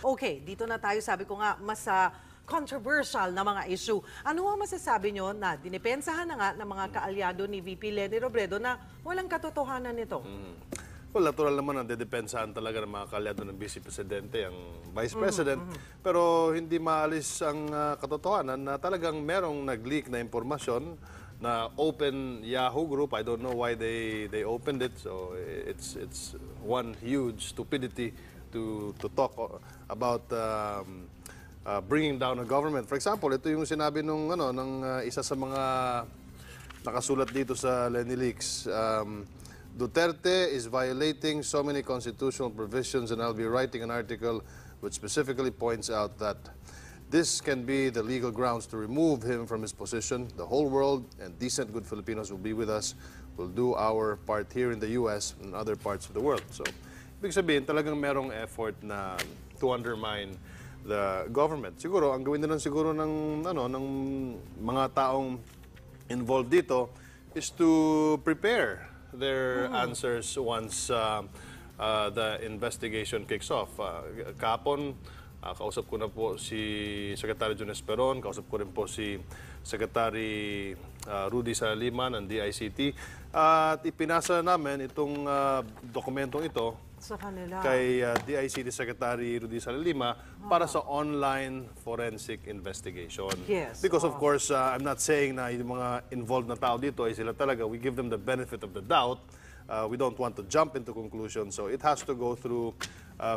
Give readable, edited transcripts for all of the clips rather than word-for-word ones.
Okay, dito na tayo, sabi ko nga, mas controversial na mga issue. Ano ang masasabi nyo na dinipensahan na nga ng mga kaalyado ni VP Leni Robredo na walang katotohanan nito? Well, natural naman ang dedepensahan talaga ng mga kaalyado ng Vice Presidente, ang Vice President. Pero hindi maalis ang katotohanan na talagang merong nag-leak na impormasyon na open Yahoo group. I don't know why they opened it. So it's one huge stupidity to talk about bringing down a government. For example, ito yung sinabi ng isa sa mga nakasulat dito sa Lenny Leaks. Duterte is violating so many constitutional provisions, and I'll be writing an article which specifically points out that this can be the legal grounds to remove him from his position. The whole world and decent good Filipinos will be with us. We'll do our part here in the U.S. and other parts of the world. So, ibig sabihin, talagang merong effort na to undermine the government. Siguro, ang gawin din siguro ng mga taong involved dito is to prepare their answers once the investigation kicks off. Kahapon, kausap ko na po si Secretary Jun Esperon, kausap ko rin po si Secretary Rudy Salima ng DICT, at ipinasa namin itong dokumentong ito sa kanila kay DICT Secretary Rudy Salima para sa online forensic investigation. Yes. Because of course, I'm not saying na yung mga involved na tao dito ay sila talaga. We give them the benefit of the doubt. We don't want to jump into conclusions. So it has to go through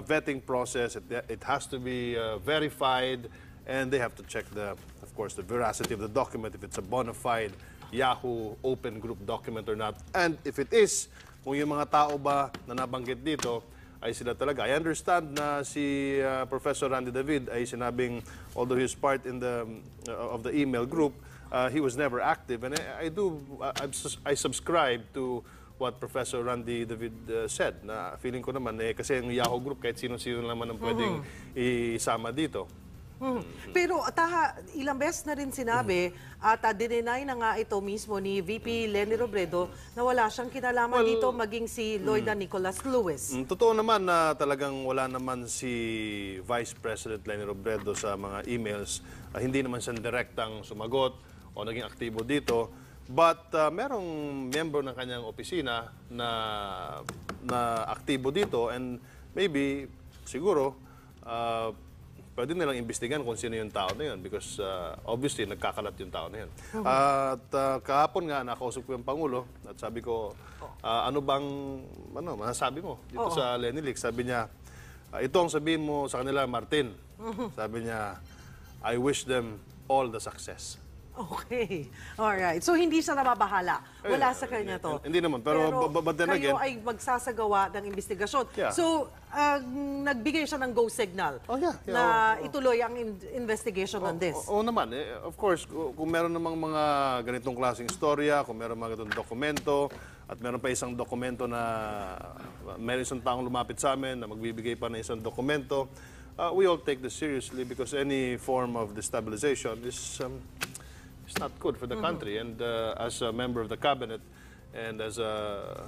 vetting process. It has to be verified, and they have to check of course, the veracity of the document, if it's a bona fide Yahoo open group document or not. And if it is, kung yung mga tao ba na nabanggit dito ay sila talaga. I understand na si Professor Randy David ay sinabing, although he's part of the email group, he was never active. And I subscribe to what Professor Randy David said, na feeling ko naman, kasi yung Yahoo group, kahit sino-sino naman ang pwedeng isama dito. Pero ilang beses na rin sinabi at dininay na nga ito mismo ni VP Leni Robredo na wala siyang kinalaman dito, maging si Lloyda Nicholas Lewis. Totoo naman na talagang wala naman si Vice President Leni Robredo sa mga emails. Hindi naman siya direktang sumagot o naging aktibo dito. But merong member ng kanyang opisina na aktibo dito, and maybe, siguro, pwede nilang imbestigan kung sino yung tao na yun because obviously nagkakalat yung tao na yun. At kahapon nga nakausap ko yung Pangulo at sabi ko, masasabi mo dito sa Lenny Leaks? Sabi niya, ito ang sabihin mo sa kanila, Martin. Sabi niya, I wish them all the success. Okay. Alright. So, hindi siya nababahala. Wala sa kanya to. Hindi naman. Pero but then again, kayo ay magsasagawa ng investigasyon. Yeah. So, nagbigay siya ng go signal na ituloy ang investigation on this. Oo naman. Of course, kung meron namang mga ganitong klaseng istorya, kung meron mga ganitong dokumento, at meron pa isang dokumento na meron isang taong lumapit sa amin na magbibigay pa ng isang dokumento, we all take this seriously because any form of destabilization is it's not good for the country. And as a member of the cabinet and as a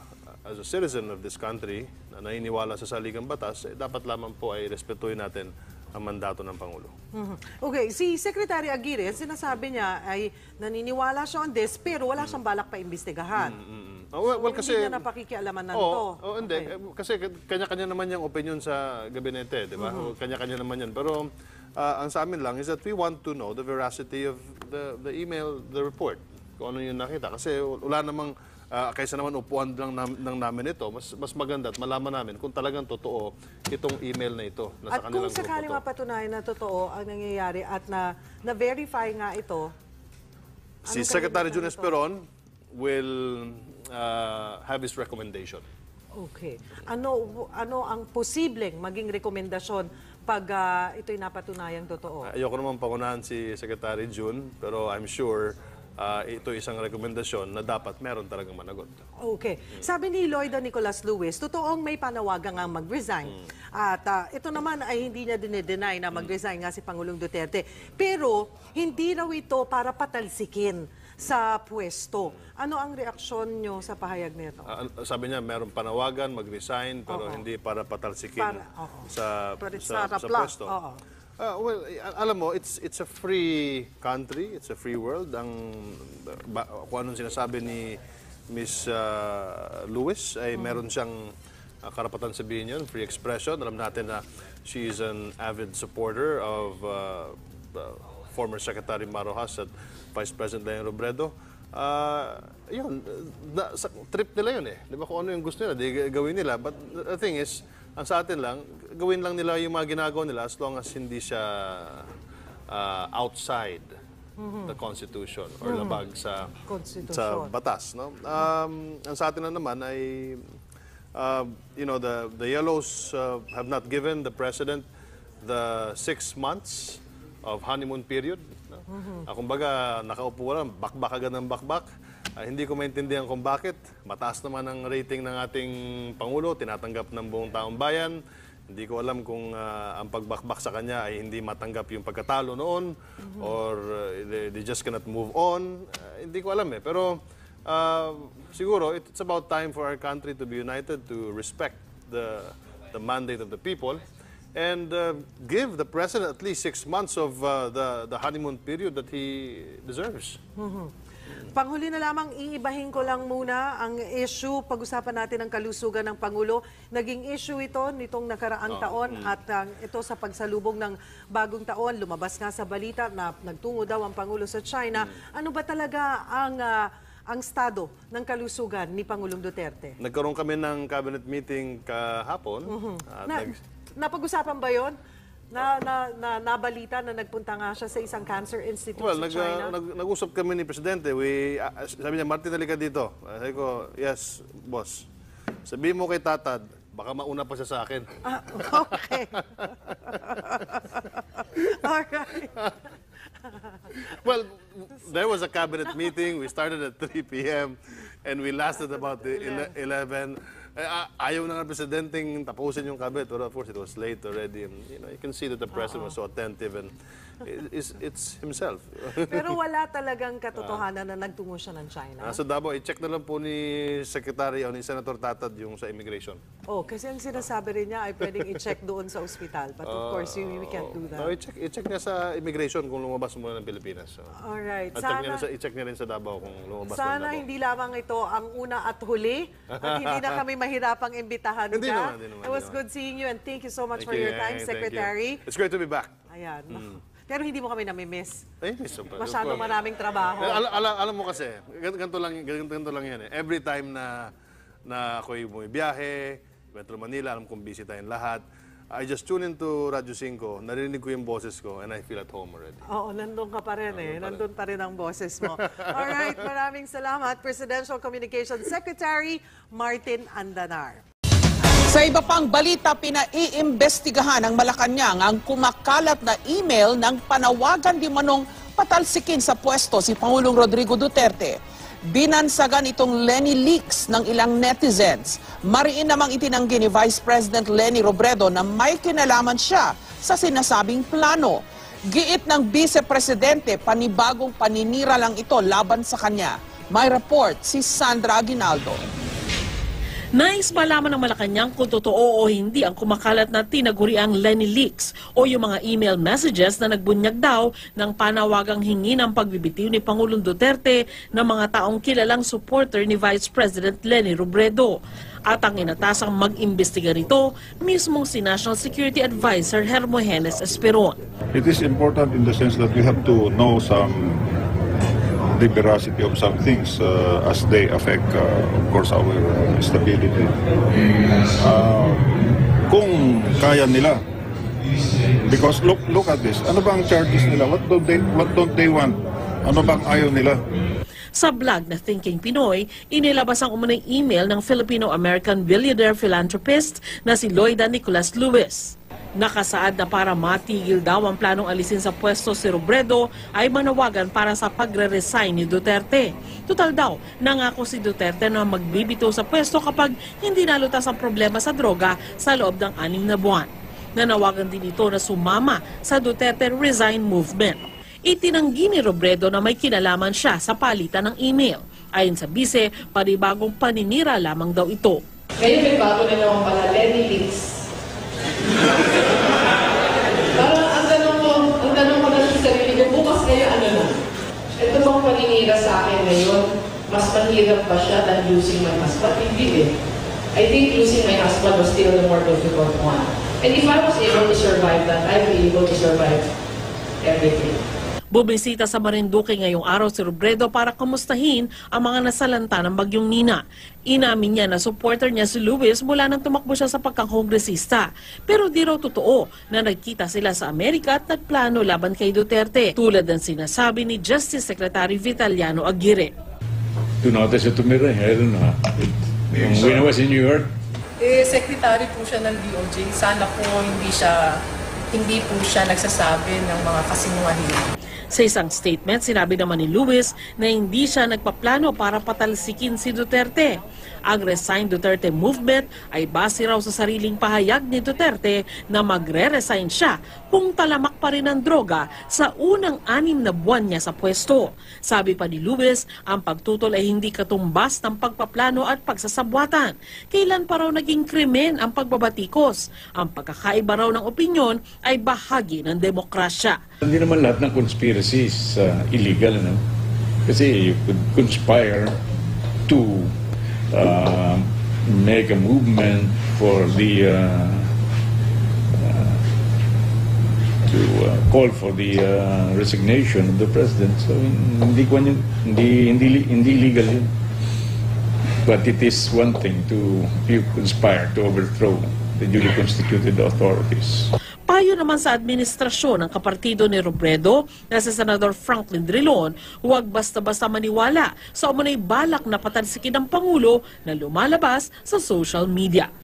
citizen of this country na naniniwala sa saligang batas, dapat lamang po ay respetuhin natin ang mandato ng Pangulo. Okay, si Secretary Aguirre, sinasabi niya ay naniniwala siya on this pero wala siyang balak pa imbestigahan. Well, kasi hindi niya napakikialamanan to. Hindi. Kasi kanya-kanya naman yung opinion sa gabinete, di ba? Kanya-kanya naman yan. Pero ang sa amin lang is that we want to know the veracity of the email, the report. Kung ano yung nakita. Kasi wala namang, kaysa naman upuan lang namin ito, mas maganda at malaman namin kung talagang totoo itong email na ito. Na At kung sakaling mapatunayan na totoo ang nangyayari at na-verify nga ito, si Secretary Jun Esperon will have his recommendation. Okay. Ano ang posibleng maging rekomendasyon pag ito'y napatunayang totoo? Ayoko naman pangunahan si Secretary Jun, pero I'm sure ito isang rekomendasyon na dapat meron talagang managot. Okay. Sabi ni Lloyda Nicholas Lewis, totoong may panawagan nga mag-resign. At ito naman ay hindi niya dinedeny na mag-resign nga si Pangulong Duterte. Pero hindi raw ito para patalsikin sa pwesto. Ano ang reaksyon nyo sa pahayag nito? Sabi niya, meron panawagan, mag-resign, pero hindi para patalsikin sa pwesto. Well, alam mo, it's a free country, it's a free world. Kung anong sinasabi ni Miss Lewis, ay meron siyang karapatan sabihin yun, free expression. Alam natin na she is an avid supporter of former Secretary Marojas at Vice President Leni Robredo. Yun, sa trip nila yun eh. Di ba kung ano yung gusto nila, di gawin nila. But the thing is, ang sa atin lang, gawin lang nila yung mga ginagawa nila as long as hindi siya outside the Constitution or labag sa batas. No? Ang sa atin na naman ay, you know, the Yellows have not given the President the 6 months of honeymoon period. No? Kumbaga, nakaupo lang, bakbak agad ng bakbak. Hindi ko maintindihan kung bakit. Mataas naman ang rating ng ating Pangulo, tinatanggap ng buong taong bayan. Hindi ko alam kung ang pagbakbak sa kanya ay hindi matanggap yung pagkatalo noon or they just cannot move on. Hindi ko alam eh. Pero siguro, it's about time for our country to be united, to respect the mandate of the people. And give the President at least 6 months of the honeymoon period that he deserves. Panghuli na lamang, iibahin ko lang muna ang issue. Pag-usapan natin ang kalusugan ng Pangulo. Naging issue ito nitong nakaraang taon at ito sa pagsalubong ng bagong taon. Lumabas nga sa balita na nagtungo daw ang Pangulo sa China. Ano ba talaga ang estado ng kalusugan ni Pangulong Duterte? Nagkaroon kami ng cabinet meeting kahapon. Napag-usapan ba yun? Nabalita na nagpunta nga siya sa isang cancer institute sa China? Nag-usap kami ni Presidente. Sabi niya, Martin, halika dito. Sabi ko, yes, boss. Sabihin mo kay Tatad, baka mauna pa siya sa akin. Okay. Alright. Well, there was a cabinet meeting. We started at 3 p.m. and we lasted about 11. Ayaw na nga presidenteng tapusin yung cabinet. But of course, it was late already. And, you know, you can see that the president was so attentive and it's himself. Pero wala talagang katotohanan na nagtungo siya ng China. Sa Davao, i-check na lang po ni Secretary o ni Senator Tatad yung sa immigration. Kasi ang sinasabi rin niya ay pwedeng i-check doon sa ospital. But of course, we can't do that. I-check niya sa immigration kung lumabas muna ng Pilipinas. Alright. At i-check niya rin sa Davao kung lumabas muna ng Davao. Sana hindi lamang ito ang una at huli at hindi na kami mahirapang imbitahan ka. Hindi naman. It was good seeing you and thank you so much for your time, Secretary. It's great to be back. Ayan. Pero hindi mo kami namimiss. Miss mo pa. Masyadong maraming trabaho. Alam mo kasi, ganito lang yan eh. Every time na ako'y bumibiyahe, Metro Manila, alam kong busy tayong lahat, I just tune into Radyo 5, narinig ko yung boses ko, and I feel at home already. Oo, nandun ka pa rin eh. Nandun pa rin ang boses mo. Alright, maraming salamat, Presidential Communications Secretary Martin Andanar. Sa iba pang balita, pinaiimbestigahan ng Malacanang ang kumakalat na email ng panawagan di manong patalsikin sa pwesto si Pangulong Rodrigo Duterte. Binansagan itong Leni Leaks ng ilang netizens. Mariin namang itinanggi ni Vice President Leni Robredo na may kinalaman siya sa sinasabing plano. Giit ng Vice Presidente, panibagong paninira lang ito laban sa kanya. May report si Sandra Aguinaldo. Nais malaman ng Malacanang kung totoo o hindi ang kumakalat na tinaguriang Leni Leaks o yung mga email messages na nagbunyag daw ng panawagang hingi ng pagbibitiw ni Pangulong Duterte ng mga taong kilalang supporter ni Vice President Leni Robredo. At ang inatasang mag-imbestiga rito, mismong si National Security Advisor Hermogenes Esperon. It is important in the sense that we have to know the veracity of some things as they affect, of course, our stability. Kung kaya nila, because look at this. Ano bang charges nila? What don't they want? Ano bang ayaw nila? Sa blog na Thinking Pinoy, inilabas ang umunang email ng Filipino-American billionaire philanthropist na si Loida Nicolas Lewis. Nakasaad na para matigil daw ang planong alisin sa pwesto si Robredo ay manawagan para sa pagre-resign ni Duterte. Tutal daw, nangako si Duterte na magbibitaw sa pwesto kapag hindi nalutas ang problema sa droga sa loob ng 6 na buwan. Nanawagan din ito na sumama sa Duterte Resign Movement. Itinanggi ni Robredo na may kinalaman siya sa palitan ng email. Ayon sa bise, panibagong paninira lamang daw ito. Ngayon may bago na naman pala, Lenny Leaks. Parang ang tanong ko na sa sarili ko, bukas kayo ano na? Ito bang paninira sa akin ngayon, mas mahirap ba siya than losing my husband? Hindi eh. I think losing my husband was still the more difficult one. And if I was able to survive that, I'd be able to survive everything. Bumisita sa Marinduque ngayong araw si Robredo para kamustahin ang mga nasalanta ng bagyong Nina. Inamin niya na supporter niya si Luis mula nang tumakbo siya sa pagkakongresista. Pero di raw totoo na nagkita sila sa Amerika at nagplano laban kay Duterte, tulad ng sinasabi ni Justice Secretary Vitaliano Aguirre. To notice it to me, I don't know. When I was in New York, Secretary po siya ng DOJ. Sana po hindi po siya nagsasabi ng mga kasinungalingan. Sa isang statement, sinabi naman ni Luis na hindi siya nagpaplano para patalsikin si Duterte. Ang Resign Duterte movement ay base raw sa sariling pahayag ni Duterte na magre-resign siya kung talamak pa rin ang droga sa unang 6 na buwan niya sa pwesto. Sabi pa ni Luis, ang pagtutol ay hindi katumbas ng pagpaplano at pagsasabwatan. Kailan pa raw naging krimen ang pagbabatikos? Ang pagkakaiba raw ng opinyon ay bahagi ng demokrasya. hindi naman lahat ng conspiracy is illegal, no? Kasi you could conspire to make a movement for the to call for the resignation of the president. So hindi illegal yun. But it is one thing to you conspire to overthrow the duly constituted authorities. Payo naman sa administrasyon ng kapartido ni Robredo na si Senador Franklin Drilon, huwag basta-basta maniwala sa umunay balak na patalsikin ng Pangulo na lumalabas sa social media.